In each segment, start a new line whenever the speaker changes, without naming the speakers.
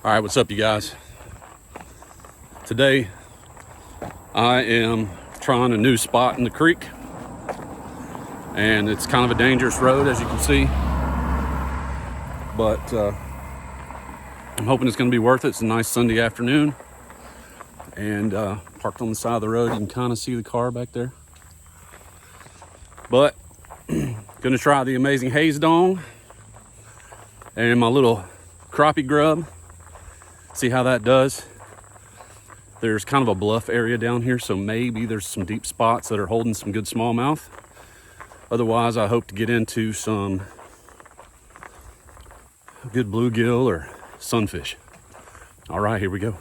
All right, what's up, you guys? Today I am trying a new spot in the creek, and it's kind of a dangerous road, as you can see, but I'm hoping it's going to be worth it. It's a nice Sunday afternoon, and parked on the side of the road. You can kind of see the car back there, but gonna try the amazing haze dong and my little crappie grub, see how that does. There's kind of a bluff area down here, so maybe there's some deep spots that are holding some good smallmouth. Otherwise, I hope to get into some good bluegill or sunfish. All right, here we go.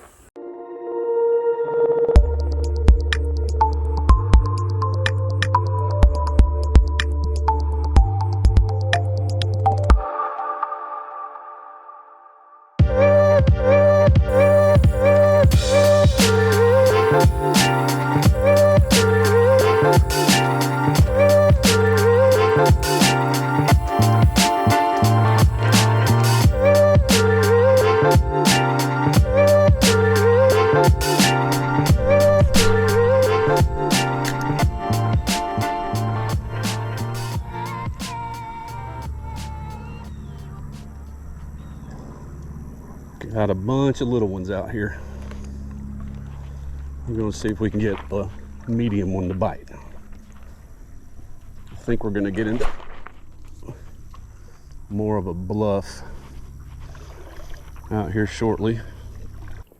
Got a bunch of little ones out here. We're going to see if we can get a medium one to bite. I think we're going to get into more of a bluff out here shortly.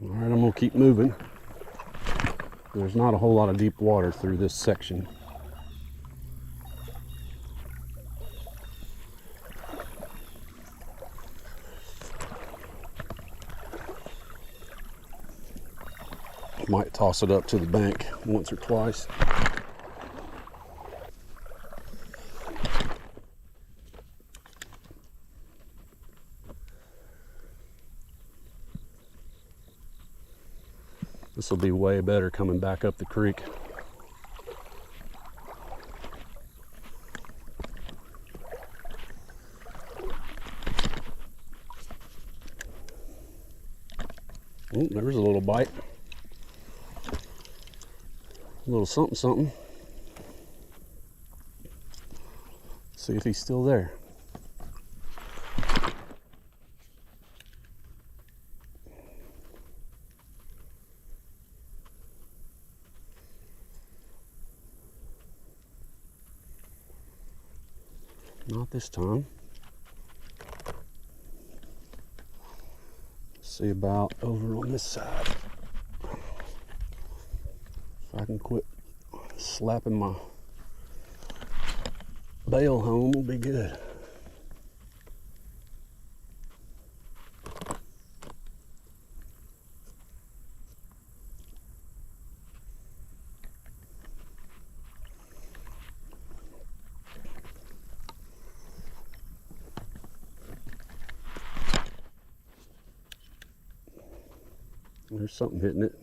All right, I'm going to keep moving. There's not a whole lot of deep water through this section. Might toss it up to the bank once or twice. This will be way better coming back up the creek. Oh, there's a little bite. A little something something. See if he's still there. Not this time. See about over on this side. I can quit slapping my bail home, will be good. There's something hitting it.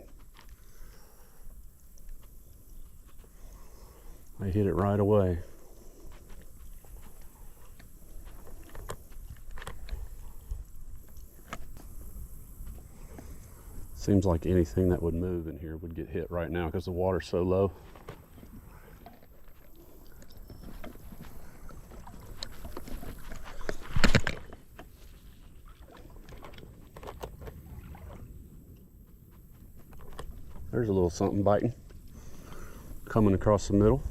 I hit it right away. Seems like anything that would move in here would get hit right now because the water's so low. There's a little something biting, coming across the middle.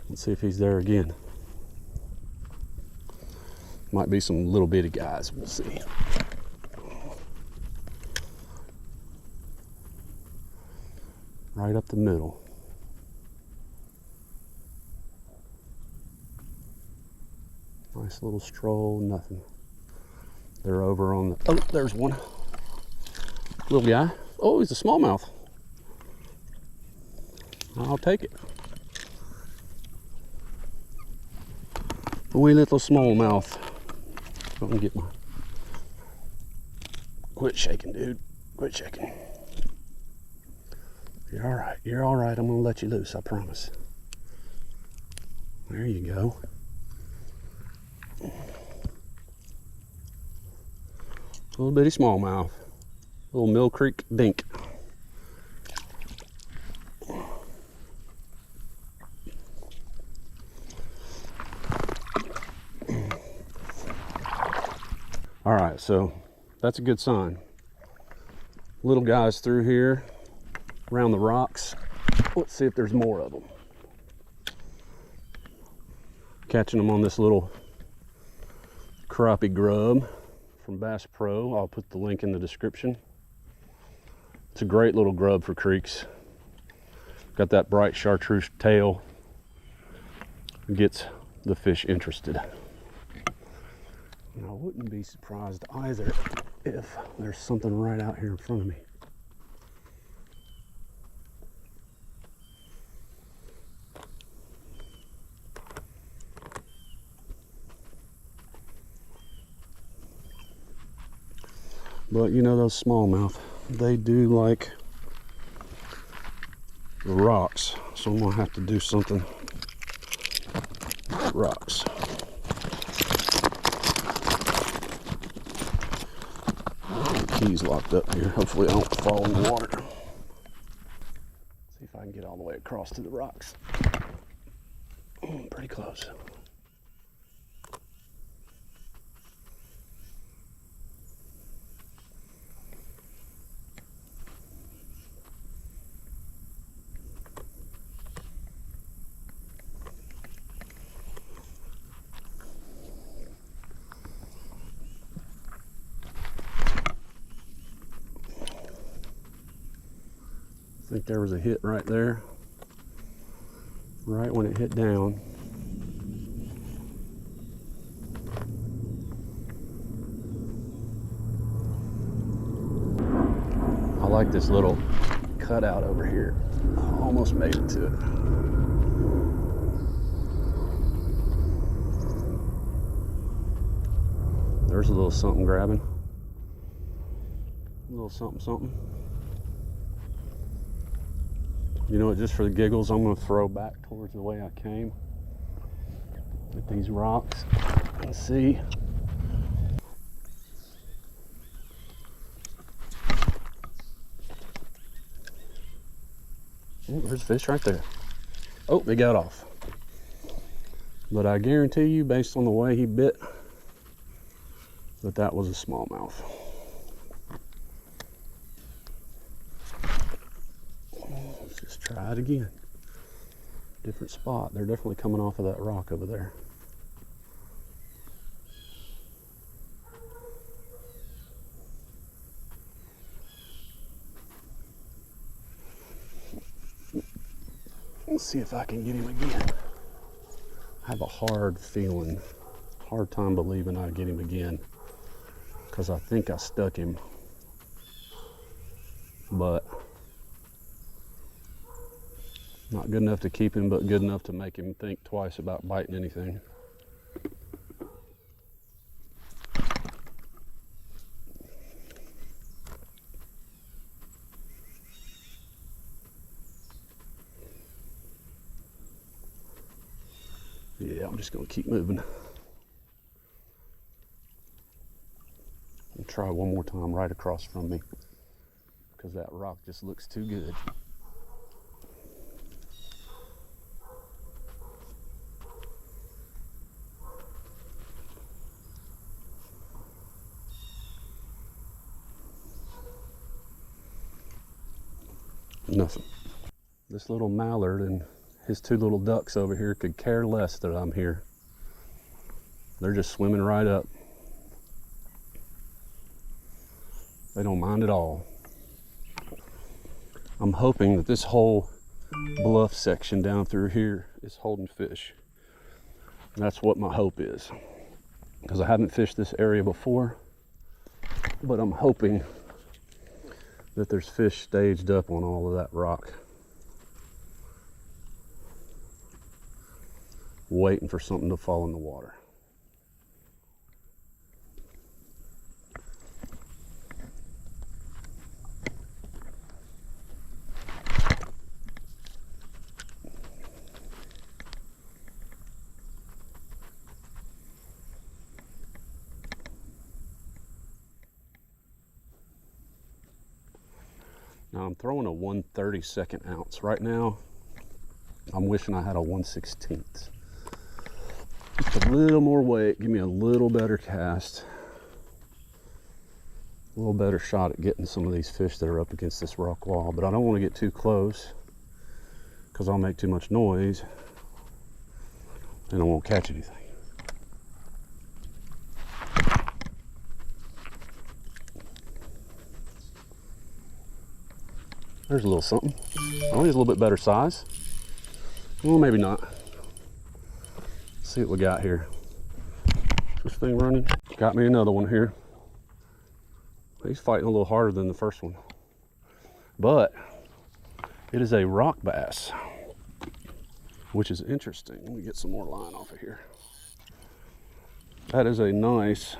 Let's see if he's there again. Might be some little bitty guys, we'll see. Right up the middle. Nice little stroll, nothing. They're over on the, oh, there's one. Little guy. Oh, he's a smallmouth. I'll take it. A wee little smallmouth. Let me get my... Quit shaking, dude. Quit shaking. You're all right. You're all right. I'm going to let you loose, I promise. There you go. Little bitty smallmouth. Little Mill Creek dink. All right, so that's a good sign. Little guys through here, around the rocks. Let's see if there's more of them. Catching them on this little crappie grub from Bass Pro. I'll put the link in the description. It's a great little grub for creeks. Got that bright chartreuse tail. Gets the fish interested. And I wouldn't be surprised either if there's something right out here in front of me. But you know those smallmouth, they do like the rocks. So I'm gonna have to do something with rocks. The key's locked up here. Hopefully I don't fall in the water. See if I can get all the way across to the rocks. Pretty close. I think there was a hit right there, right when it hit down. I like this little cutout over here. I almost made it to it. There's a little something grabbing. A little something, something. You know what, just for the giggles, I'm gonna throw back towards the way I came with these rocks and see. Oh, there's fish right there. Oh, they got off. But I guarantee you, based on the way he bit, that was a smallmouth. Let's just try it again. Different spot. They're definitely coming off of that rock over there. Let's see if I can get him again. I have a hard time believing I get him again, because I think I stuck him, but not good enough to keep him, but good enough to make him think twice about biting anything. Yeah, I'm just gonna keep moving. I'll try one more time right across from me, because that rock just looks too good. Nothing. This little mallard and his two little ducks over here could care less that I'm here. They're just swimming right up. They don't mind at all. I'm hoping that this whole bluff section down through here is holding fish. And that's what my hope is, because I haven't fished this area before, but I'm hoping that there's fish staged up on all of that rock, waiting for something to fall in the water. Now I'm throwing a 1/32 ounce. Right now, I'm wishing I had a 1/16. Just a little more weight, give me a little better cast. A little better shot at getting some of these fish that are up against this rock wall, but I don't want to get too close because I'll make too much noise and I won't catch anything. There's a little something. I think it's a little bit better size. Well, maybe not. Let's see what we got here. Is this thing running? Got me another one here. He's fighting a little harder than the first one. But it is a rock bass, which is interesting. Let me get some more line off of here. That is a nice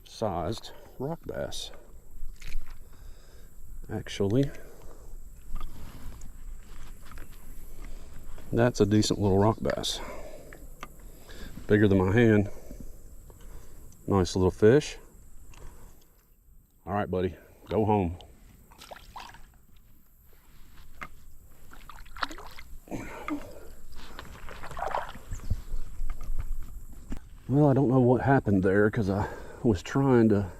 sized rock bass. Actually, that's a decent little rock bass. Bigger than my hand. Nice little fish. All right, buddy, go home. Well, I don't know what happened there because I was trying to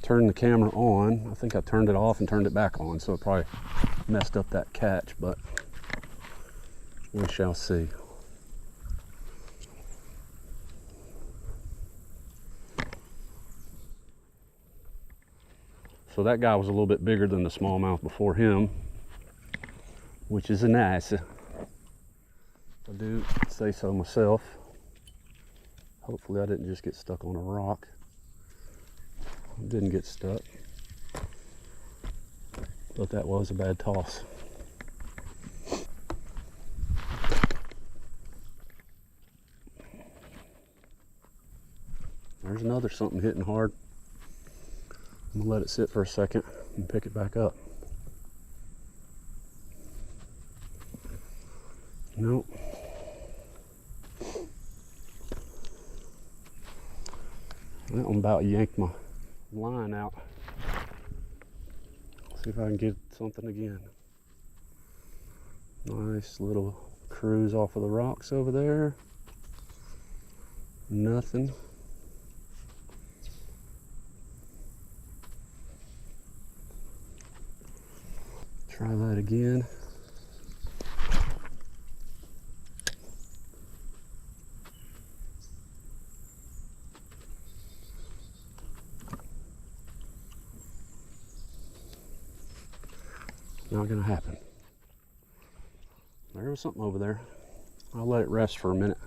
turn the camera on. I think I turned it off and turned it back on, so it probably messed up that catch, but we shall see. So that guy was a little bit bigger than the smallmouth before him, which is nice. I do say so myself. Hopefully I didn't just get stuck on a rock. Didn't get stuck, but that was a bad toss. There's another something hitting hard. I'm gonna let it sit for a second and pick it back up. Nope. That one about yanked my line out. See if I can get something again. Nice little cruise off of the rocks over there. Nothing. Try that again. Not gonna happen. There was something over there. I'll let it rest for a minute.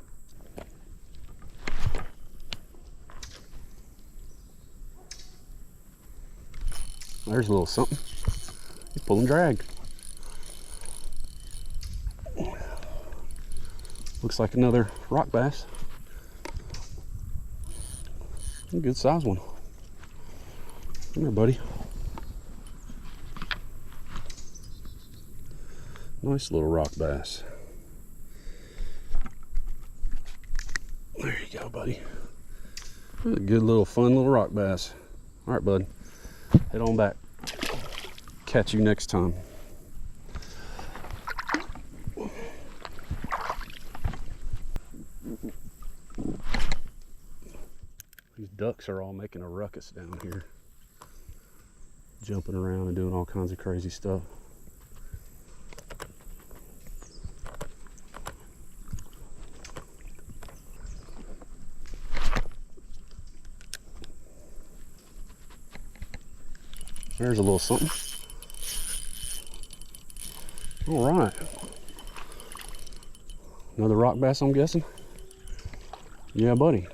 There's a little something. He's pulling drag. Looks like another rock bass. A good size one. Come here, buddy. Nice little rock bass. There you go, buddy. A good little fun little rock bass. All right, bud. Head on back. Catch you next time. These ducks are all making a ruckus down here. Jumping around and doing all kinds of crazy stuff. There's a little something. All right. Another rock bass, I'm guessing? Yeah, buddy.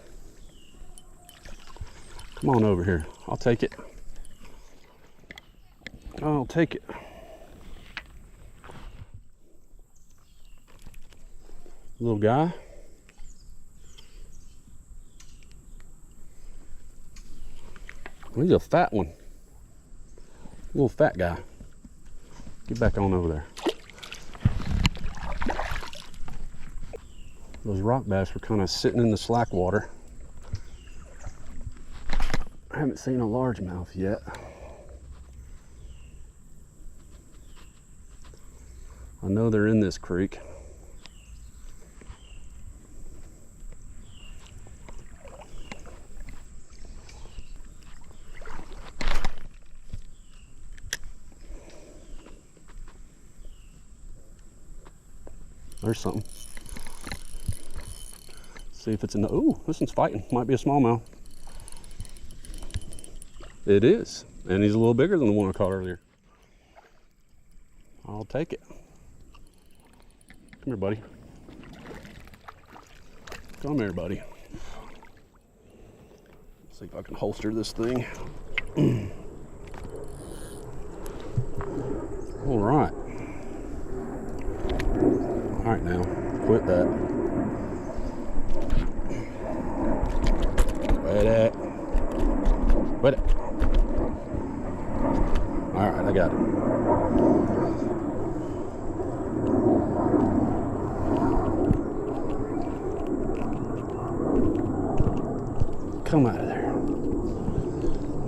Come on over here. I'll take it. I'll take it. Little guy. He's a fat one. Little fat guy. Get back on over there. Those rock bass were kind of sitting in the slack water. I haven't seen a largemouth yet. I know they're in this creek. There's something. See if it's in the, ooh, this one's fighting. Might be a smallmouth. It is, and he's a little bigger than the one I caught earlier. I'll take it. Come here, buddy. Come here, buddy. Let's see if I can holster this thing. All right. All right now, quit that. Quit it. Quit it. All right, I got it. Come out of there.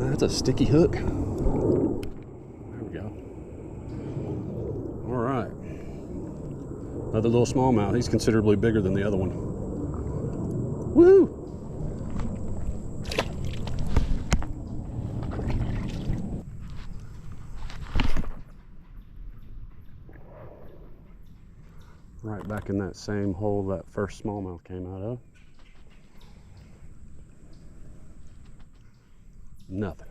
That's a sticky hook. There we go. All right. Another little smallmouth. He's considerably bigger than the other one. Woo! Right back in that same hole that first smallmouth came out of. Nothing.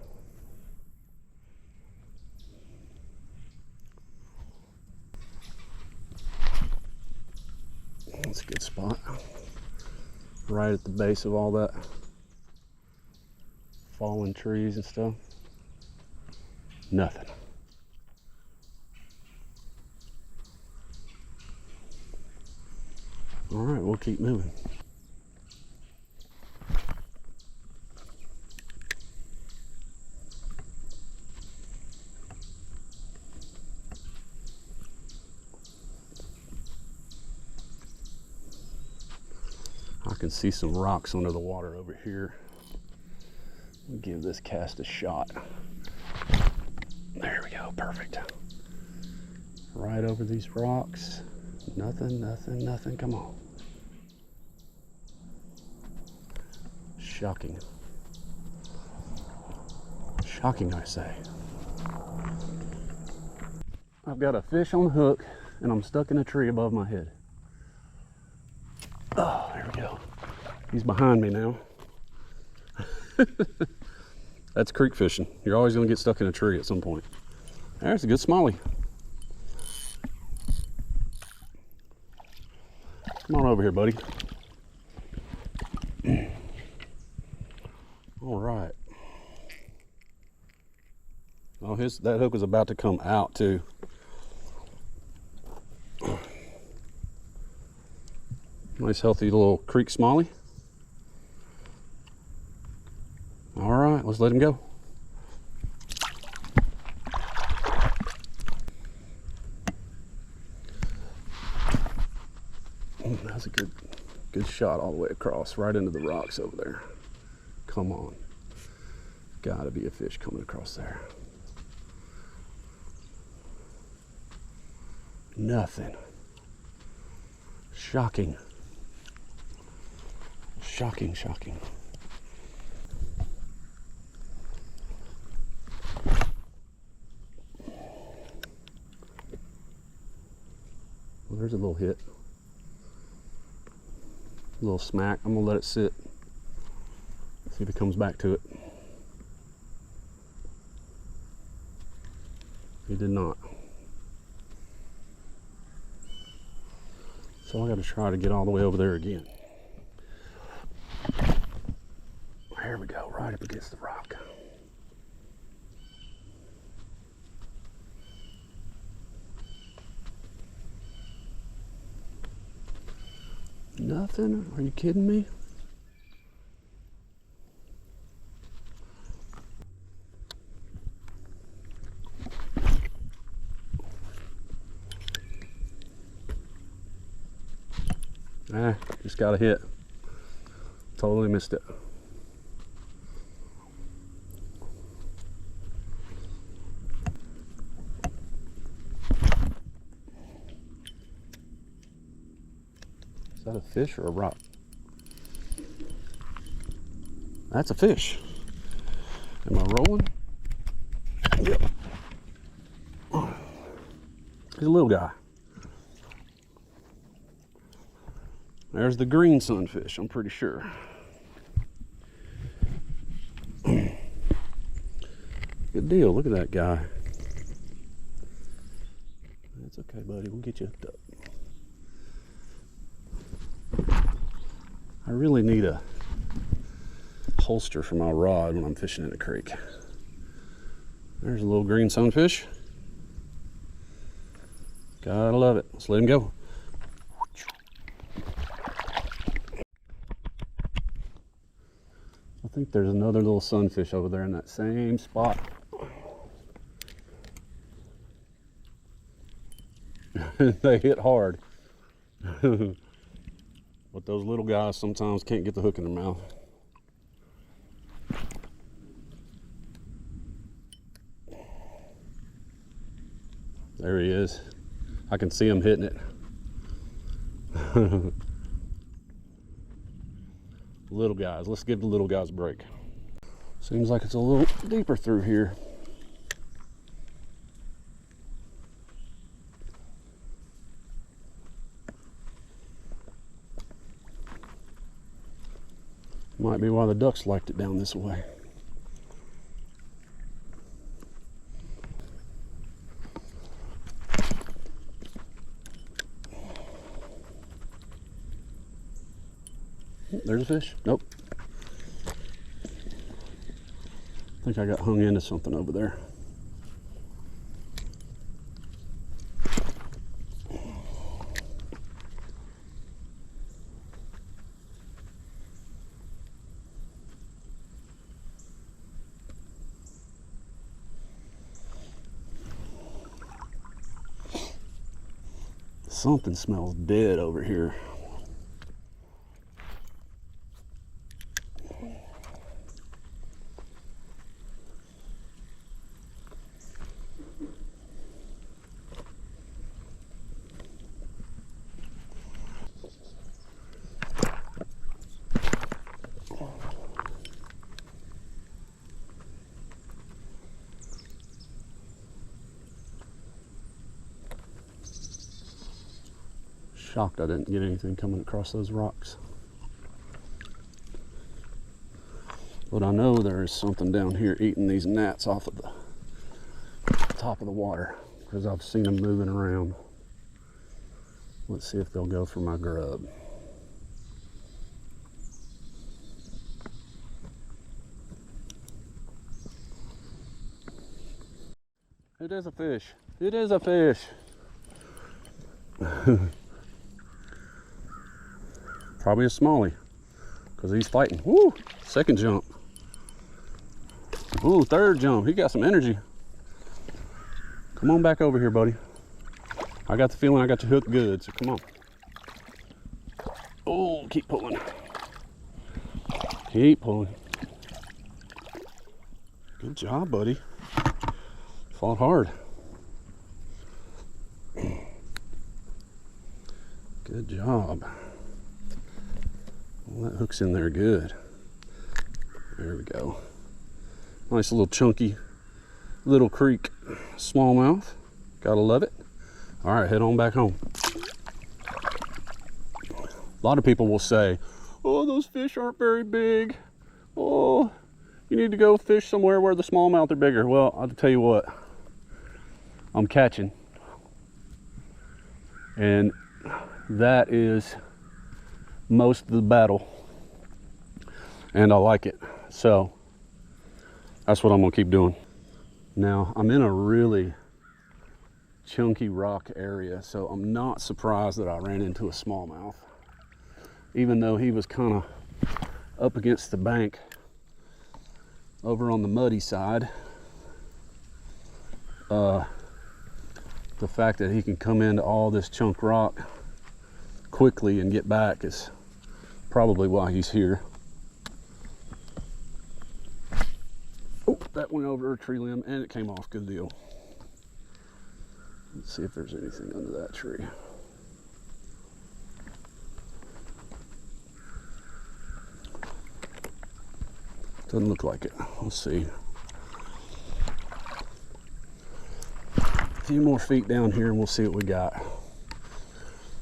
That's a good spot. Right at the base of all that fallen trees and stuff. Nothing. All right, we'll keep moving. I can see some rocks under the water over here. We'll give this cast a shot. There we go, perfect. Right over these rocks. Nothing, nothing, nothing, come on. Shocking. Shocking, I say. I've got a fish on the hook and I'm stuck in a tree above my head. Oh, there we go. He's behind me now. That's creek fishing. You're always going to get stuck in a tree at some point. There's a good smallie. Come on over here, buddy. All right. Oh, that hook was about to come out too. Nice healthy little creek smallie. All right, let's let him go. That's a good shot all the way across, right into the rocks over there. Come on. Gotta be a fish coming across there. Nothing. Shocking. Shocking, shocking. Well, there's a little hit. A little smack. I'm gonna let it sit. See if it comes back to it. He did not. So I gotta try to get all the way over there again. There we go, right up against the rock. Nothing? Are you kidding me? Just got a hit. Totally missed it. that a fish or a rock? That's a fish. Am I rolling? Yep. He's a little guy. There's the green sunfish, I'm pretty sure. Good deal, look at that guy. That's okay, buddy, we'll get you hooked up. I really need a holster for my rod when I'm fishing in a creek. There's a little green sunfish. Gotta love it. Let's let him go. I think there's another little sunfish over there in that same spot. They hit hard. But those little guys sometimes can't get the hook in their mouth. There he is. I can see him hitting it. Little guys, let's give the little guys a break. Seems like it's a little deeper through here. Might be why the ducks liked it down this way. There's a fish. Nope. I think I got hung into something over there. Something smells dead over here. Shocked I didn't get anything coming across those rocks. But I know there is something down here eating these gnats off of the top of the water, because I've seen them moving around. Let's see if they'll go for my grub. It is a fish. It is a fish. Probably a smallie, because he's fighting. Woo! Second jump. Ooh, third jump. He got some energy. Come on back over here, buddy. I got the feeling I got you hooked good, so come on. Oh, keep pulling. Keep pulling. Good job, buddy. Fought hard. Good job. Well, that hook's in there good. There we go. Nice little chunky little creek smallmouth. Gotta love it. All right, head on back home. A lot of people will say, oh, those fish aren't very big. Oh, you need to go fish somewhere where the smallmouth are bigger. Well, I'll tell you what, I'm catching. And that is most of the battle, and I like it, so that's what I'm gonna keep doing. Now I'm in a really chunky rock area, so I'm not surprised that I ran into a smallmouth, even though he was kind of up against the bank over on the muddy side. The fact that he can come into all this chunk rock quickly and get back is probably why he's here. Oh, that went over a tree limb and it came off. Good deal. Let's see if there's anything under that tree. Doesn't look like it. Let's see. A few more feet down here and we'll see what we got.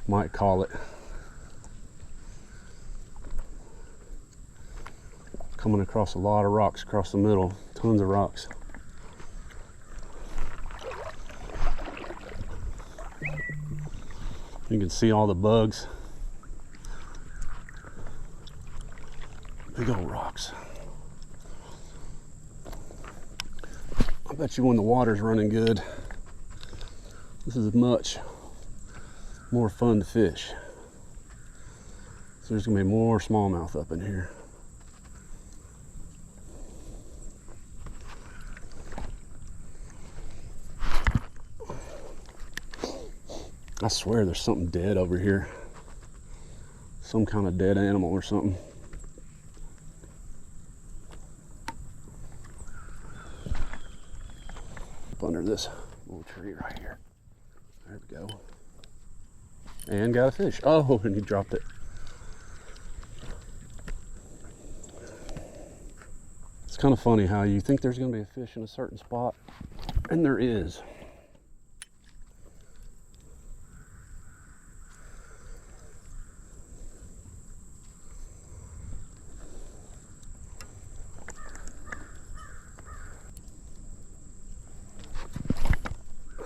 Might call it. Coming across a lot of rocks across the middle. Tons of rocks. You can see all the bugs. Big old rocks. I bet you when the water's running good, this is much more fun to fish. So there's gonna be more smallmouth up in here. I swear there's something dead over here. Some kind of dead animal or something. Up under this little tree right here. There we go. And got a fish. Oh, and he dropped it. It's kind of funny how you think there's going to be a fish in a certain spot, and there is.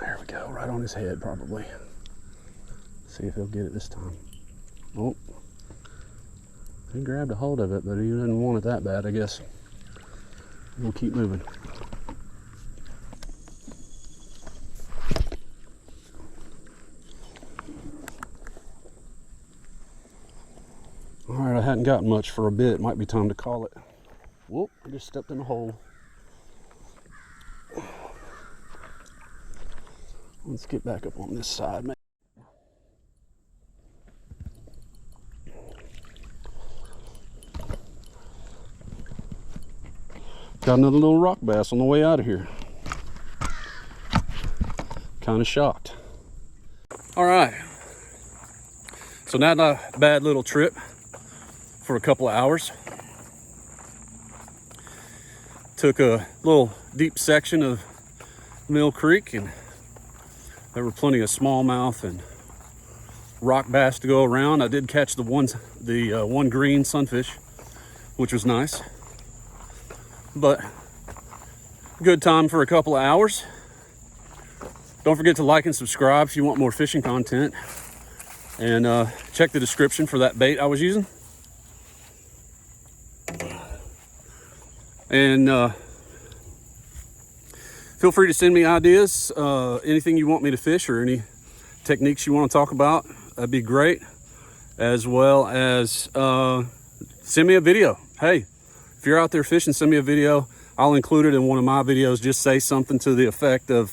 There we go, right on his head probably. See if he'll get it this time. Oh, he grabbed a hold of it, but he didn't want it that bad, I guess. We'll keep moving. All right, I hadn't gotten much for a bit. Might be time to call it. Whoop, I just stepped in a hole. Let's get back up on this side, man. Got another little rock bass on the way out of here. Kind of shocked. All right. So not a bad little trip for a couple of hours. Took a little deep section of Mill Creek, and there were plenty of smallmouth and rock bass to go around. I did catch the one green sunfish, which was nice. But good time for a couple of hours. Don't forget to like and subscribe if you want more fishing content, and check the description for that bait I was using. And feel free to send me ideas, anything you want me to fish or any techniques you want to talk about. That'd be great. As well as send me a video. Hey, if you're out there fishing, send me a video. I'll include it in one of my videos. Just say something to the effect of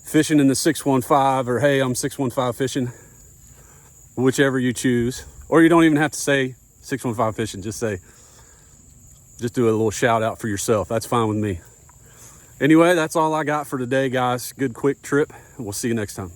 fishing in the 615, or hey, I'm 615 fishing, whichever you choose. Or you don't even have to say 615 fishing. Just do a little shout out for yourself. That's fine with me. Anyway, that's all I got for today, guys. Good quick trip. We'll see you next time.